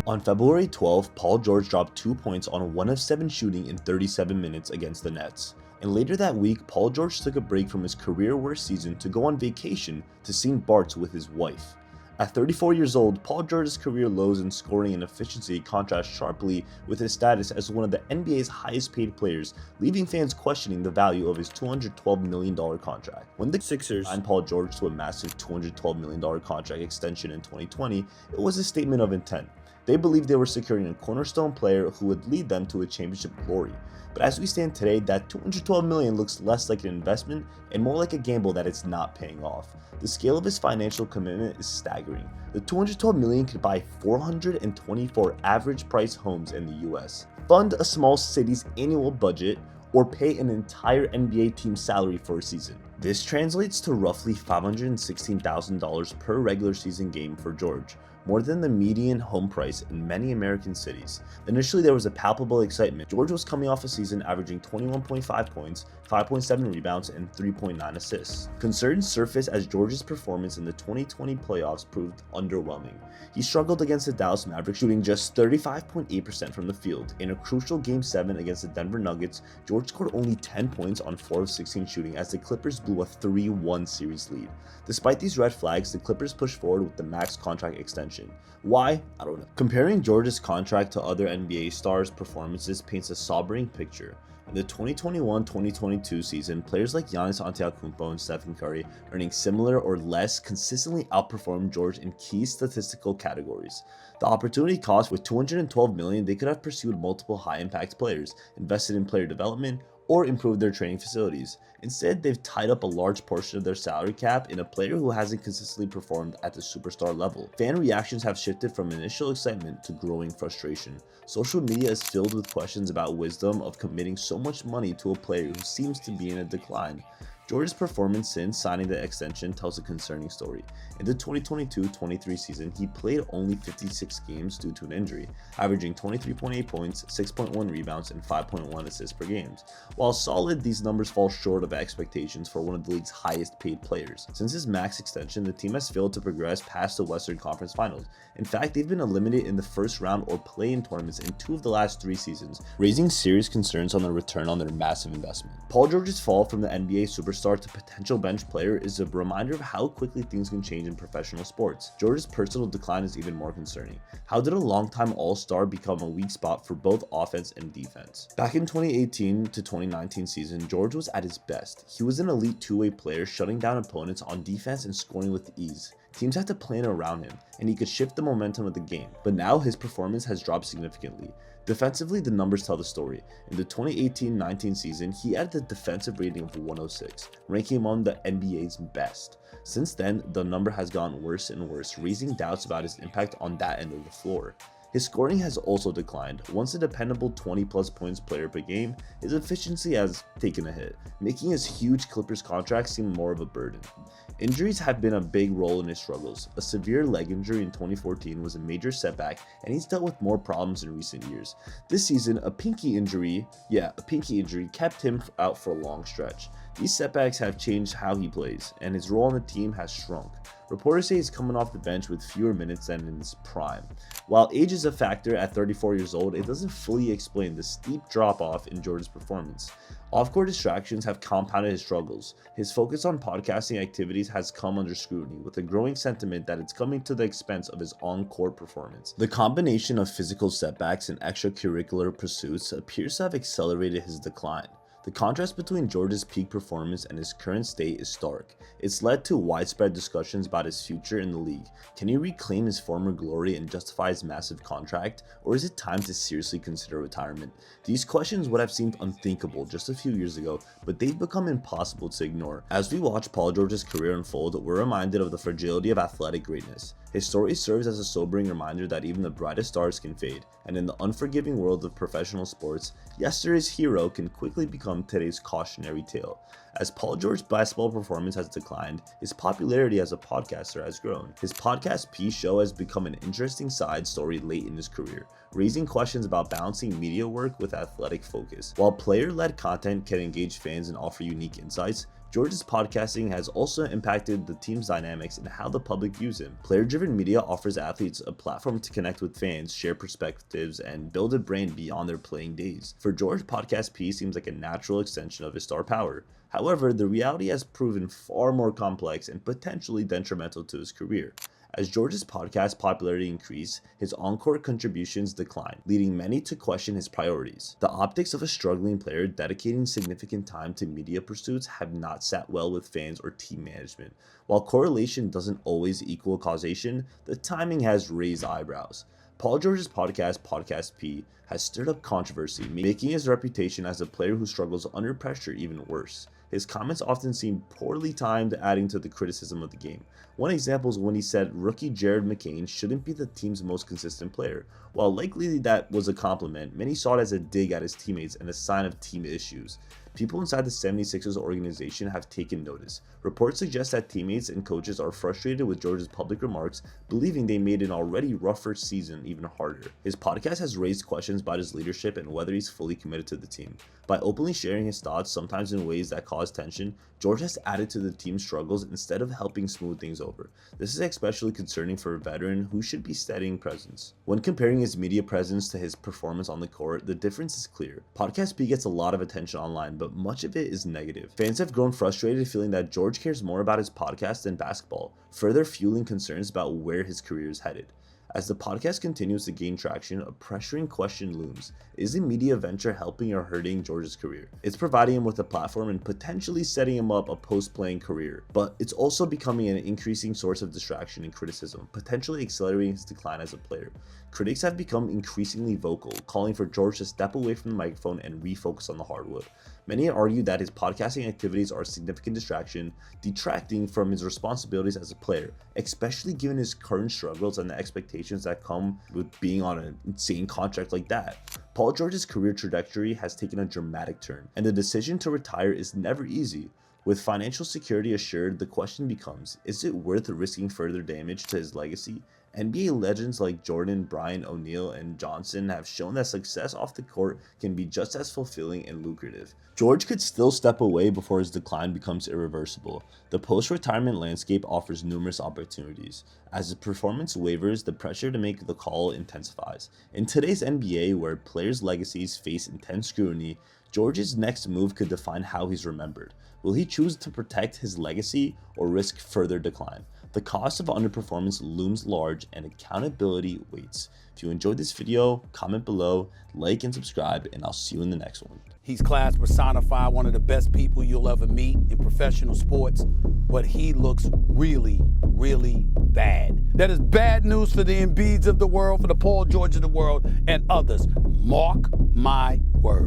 On February 12, Paul George dropped 2 points on 1 of 7 shooting in 37 minutes against the Nets. And later that week, Paul George took a break from his career worst season to go on vacation to St. Bart's with his wife. At 34 years old, Paul George's career lows in scoring and efficiency contrast sharply with his status as one of the NBA's highest paid players, leaving fans questioning the value of his $212 million contract. When the Sixers signed Paul George to a massive $212 million contract extension in 2020, it was a statement of intent. They believed they were securing a cornerstone player who would lead them to a championship glory. But as we stand today, that $212 million looks less like an investment and more like a gamble that it's not paying off. The scale of his financial commitment is staggering. The $212 million could buy 424 average price homes in the US, fund a small city's annual budget, or pay an entire NBA team's salary for a season. This translates to roughly $516,000 per regular season game for George, more than the median home price in many American cities. Initially, there was a palpable excitement. George was coming off a season averaging 21.5 points, 5.7 rebounds, and 3.9 assists. Concerns surfaced as George's performance in the 2020 playoffs proved underwhelming. He struggled against the Dallas Mavericks, shooting just 35.8% from the field. In a crucial Game 7 against the Denver Nuggets, George scored only 10 points on 4 of 16 shooting as the Clippers blew a 3-1 series lead. Despite these red flags, the Clippers pushed forward with the max contract extension. Why? I don't know. Comparing George's contract to other NBA stars' performances paints a sobering picture. In the 2021-2022 season, players like Giannis Antetokounmpo and Stephen Curry, earning similar or less, consistently outperformed George in key statistical categories. The opportunity cost: with $212 million, they could have pursued multiple high-impact players, invested in player development, or improved their training facilities. Instead, they've tied up a large portion of their salary cap in a player who hasn't consistently performed at the superstar level. Fan reactions have shifted from initial excitement to growing frustration. Social media is filled with questions about wisdom of committing so much money to a player who seems to be in a decline. George's performance since signing the extension tells a concerning story. In the 2022-23 season, he played only 56 games due to an injury, averaging 23.8 points, 6.1 rebounds, and 5.1 assists per game. While solid, these numbers fall short of expectations for one of the league's highest paid players. Since his max extension, the team has failed to progress past the Western Conference Finals. In fact, they've been eliminated in the first round or play-in tournaments in 2 of the last 3 seasons, raising serious concerns on the return on their massive investment. Paul George's fall from the NBA superstar to potential bench player is a reminder of how quickly things can change in professional sports. George's personal decline is even more concerning. How did a longtime all-star become a weak spot for both offense and defense? Back in 2018 to 2019 season, George was at his best. He was an elite two-way player, shutting down opponents on defense and scoring with ease. Teams had to plan around him, and he could shift the momentum of the game. But now his performance has dropped significantly. Defensively, the numbers tell the story. In the 2018-19 season, he had a defensive rating of 106, ranking among the NBA's best. Since then, the number has gotten worse and worse, raising doubts about his impact on that end of the floor. His scoring has also declined. Once a dependable 20-plus points player per game, his efficiency has taken a hit, making his huge Clippers contract seem more of a burden. Injuries have been a big role in his struggles. A severe leg injury in 2014 was a major setback, and he's dealt with more problems in recent years. This season, a pinky injury kept him out for a long stretch. These setbacks have changed how he plays, and his role on the team has shrunk. Reporters say he's coming off the bench with fewer minutes than in his prime. While age is a factor at 34 years old, it doesn't fully explain the steep drop-off in George's performance. Off-court distractions have compounded his struggles. His focus on podcasting activities has come under scrutiny, with a growing sentiment that it's coming to the expense of his on-court performance. The combination of physical setbacks and extracurricular pursuits appears to have accelerated his decline. The contrast between George's peak performance and his current state is stark. It's led to widespread discussions about his future in the league. Can he reclaim his former glory and justify his massive contract, or is it time to seriously consider retirement? These questions would have seemed unthinkable just a few years ago, but they've become impossible to ignore. As we watch Paul George's career unfold, we're reminded of the fragility of athletic greatness. His story serves as a sobering reminder that even the brightest stars can fade, and in the unforgiving world of professional sports, yesterday's hero can quickly become today's cautionary tale. As Paul George's basketball performance has declined, his popularity as a podcaster has grown. His podcast P Show has become an interesting side story late in his career, raising questions about balancing media work with athletic focus. While player-led content can engage fans and offer unique insights, George's podcasting has also impacted the team's dynamics and how the public views him. Player-driven media offers athletes a platform to connect with fans, share perspectives, and build a brand beyond their playing days. For George, Podcast P seems like a natural extension of his star power. However, the reality has proven far more complex and potentially detrimental to his career. As George's podcast popularity increased, his on-court contributions declined, leading many to question his priorities. The optics of a struggling player dedicating significant time to media pursuits have not sat well with fans or team management. While correlation doesn't always equal causation, the timing has raised eyebrows. Paul George's podcast, Podcast P, has stirred up controversy, making his reputation as a player who struggles under pressure even worse. His comments often seem poorly timed, adding to the criticism of the game. One example is when he said rookie Jared McCain shouldn't be the team's most consistent player. While likely that was a compliment, many saw it as a dig at his teammates and a sign of team issues. People inside the 76ers organization have taken notice. Reports suggest that teammates and coaches are frustrated with George's public remarks, believing they made an already rougher season even harder. His podcast has raised questions about his leadership and whether he's fully committed to the team. By openly sharing his thoughts, sometimes in ways that cause tension, George has added to the team's struggles instead of helping smooth things over. This is especially concerning for a veteran who should be steadying presence. When comparing his media presence to his performance on the court, the difference is clear. Podcast P gets a lot of attention online, but much of it is negative. Fans have grown frustrated feeling that George cares more about his podcast than basketball, further fueling concerns about where his career is headed. As the podcast continues to gain traction, a pressuring question looms. Is the media venture helping or hurting George's career? It's providing him with a platform and potentially setting him up a post-playing career, but it's also becoming an increasing source of distraction and criticism, potentially accelerating his decline as a player. Critics have become increasingly vocal, calling for George to step away from the microphone and refocus on the hardwood. Many argue that his podcasting activities are a significant distraction, detracting from his responsibilities as a player, especially given his current struggles and the expectations that come with being on an insane contract like that. Paul George's career trajectory has taken a dramatic turn, and the decision to retire is never easy. With financial security assured, the question becomes, is it worth risking further damage to his legacy? NBA legends like Jordan, Bryant, O'Neal, and Johnson have shown that success off the court can be just as fulfilling and lucrative. George could still step away before his decline becomes irreversible. The post-retirement landscape offers numerous opportunities. As his performance wavers, the pressure to make the call intensifies. In today's NBA, where players' legacies face intense scrutiny, George's next move could define how he's remembered. Will he choose to protect his legacy or risk further decline? The cost of underperformance looms large and accountability waits. If you enjoyed this video, comment below, like and subscribe, and I'll see you in the next one. He's class personified, one of the best people you'll ever meet in professional sports, but he looks really, really bad. That is bad news for the Embiids of the world, for the Paul George of the world, and others. Mark my words.